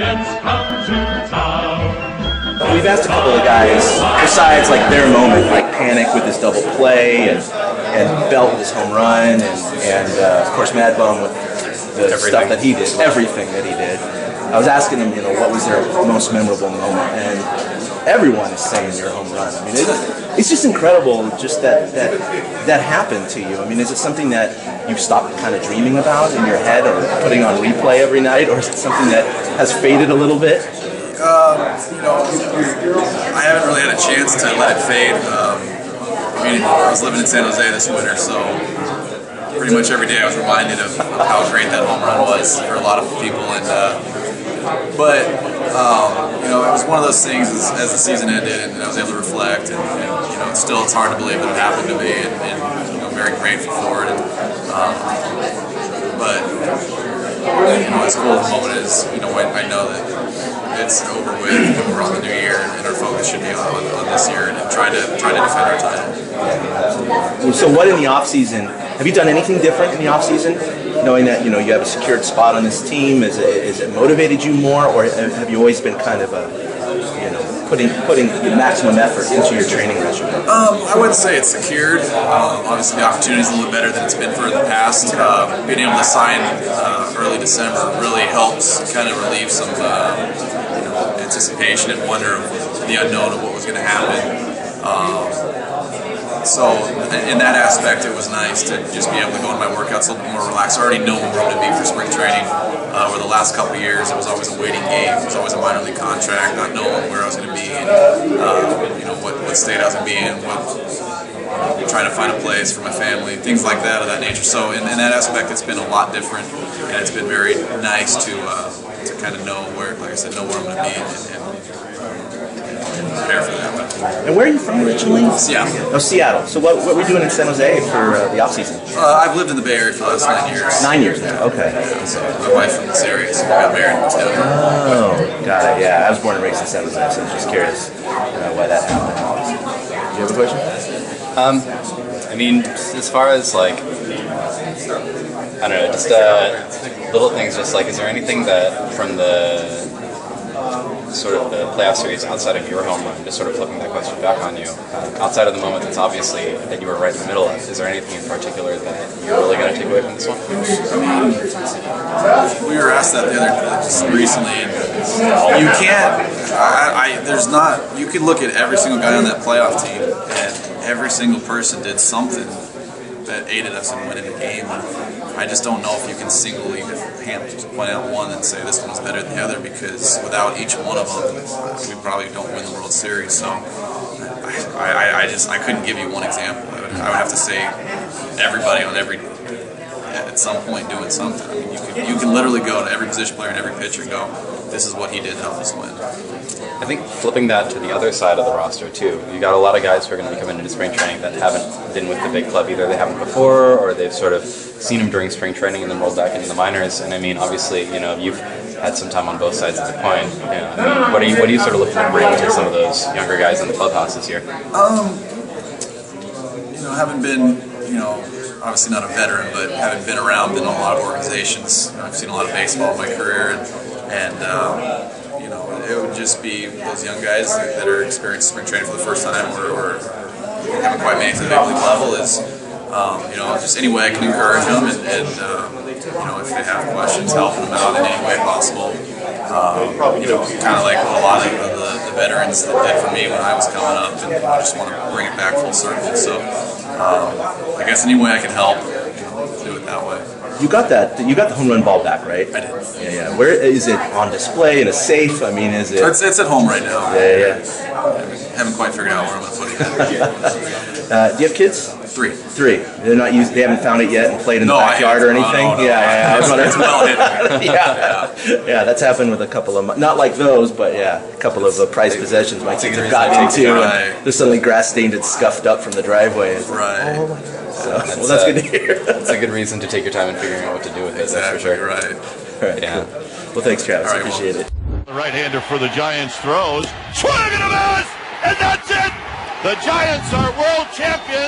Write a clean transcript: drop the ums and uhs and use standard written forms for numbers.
Giants come to town. We've asked a couple of guys, besides like their moment, like Panic with his double play, and Belt with his home run, and of course Mad Bum with the stuff that he did, everything that he did. I was asking them, you know, what was their most memorable moment, and everyone is saying your home run. I mean, it's just incredible just that happened to you. I mean, is it something that you've stopped kind of dreaming about in your head or putting on replay every night, or is it something that has faded a little bit? You know, I haven't really had a chance to let it fade. I mean, I was living in San Jose this winter, so pretty much every day I was reminded of how great that home run was for a lot of people. And you know, it was one of those things as the season ended, and I was able to reflect, and you know, it's hard to believe that it happened to me, and you know, very grateful for it. But you know, as cool as the moment is, you know, I know that it's over with, and we're on the new year, and our focus should be on this year and try to defend our title. So what in the off season? Have you done anything different in the off season, knowing that you know you have a secured spot on this team? Is it motivated you more, or have you always been kind of you know putting the maximum effort into your training regimen? I wouldn't say it's secured. Obviously, the opportunity is a little better than it's been for in the past. Being able to sign early December really helps kind of relieve some you know, anticipation and wonder of the unknown of what was going to happen. So in that aspect, it was nice to just be able to go into my workouts a little bit more relaxed. I already know where I'm going to be for spring training. Where the last couple of years, it was always a waiting game. It was always a minor league contract, not knowing where I was going to be, and you know what state I was going to be in, trying to find a place for my family, things like that of that nature. So in that aspect, it's been a lot different, and it's been very nice to kind of know where, like I said, know where I'm going to be and prepare for that. And where are you from originally? Seattle. Oh, Seattle. So what were you doing in San Jose for the off season? I've lived in the Bay Area for the last 9 years. 9 years now. Okay. So my wife from this area, so we got married in town. Oh, got it. Yeah, I was born and raised in San Jose, so I was just curious why that happened. Do you have a question? I mean, as far as like, I don't know, just little things. Just like, is there anything that from the sort of the playoff series outside of your home run, just sort of flipping that question back on you, outside of the moment that's obviously that you were right in the middle of, is there anything in particular that you're really going to take away from this one? We were asked that the other just recently, and you can't, there's not, you could look at every single guy on that playoff team, and every single person did something that aided us in winning the game. I just don't know if you can singly point out one and say this one was better than the other, because without each one of them, we probably don't win the World Series. So I couldn't give you one example. I would have to say everybody on at some point doing something. I mean, you can literally go to every position player and every pitcher and go, this is what he did to help us win. I think flipping that to the other side of the roster too, you got a lot of guys who are going to be coming into spring training that haven't been with the big club. Either they haven't before, or they've sort of seen him during spring training and then rolled back into the minors. And I mean, obviously, you know, you've had some time on both sides of the coin. Yeah, I mean, what are you sort of looking to bring to some of those younger guys in the clubhouse this year? You know, having been, you know, obviously not a veteran, but having been around, been in a lot of organizations, I've seen a lot of baseball in my career, and you know, it would just be those young guys that are experiencing spring training for the first time, or haven't quite made it to the big league level, is you know, just any way I can encourage them, and you know, if they have questions, helping them out in any way possible. You know, kind of like a lot of the veterans that did for me when I was coming up, and I just want to bring it back full circle. So I guess any way I can help, do it that way. You got the home run ball back, right? I did. Yeah. Where is it on display in a safe? I mean, is it? It's at home right now. Yeah. Haven't quite figured out where I'm going to put it. Do you have kids? Three. They're not used. They haven't found it yet and played in the backyard or anything. No. Yeah. It's well hidden. Yeah. That's happened with a couple of, not like those, but yeah, a couple of prized possessions my kids have gotten into, and they're suddenly grass stained and scuffed up from the driveway. It's right. Oh my God. So, well, that's good to hear. It's a good reason to take your time in figuring out what to do with it. Exactly, that's for sure. Right. All right. Yeah. Cool. Well, thanks, Travis. Right, Appreciate it. The right-hander for the Giants throws. Swing and a miss! And that's it! The Giants are world champions!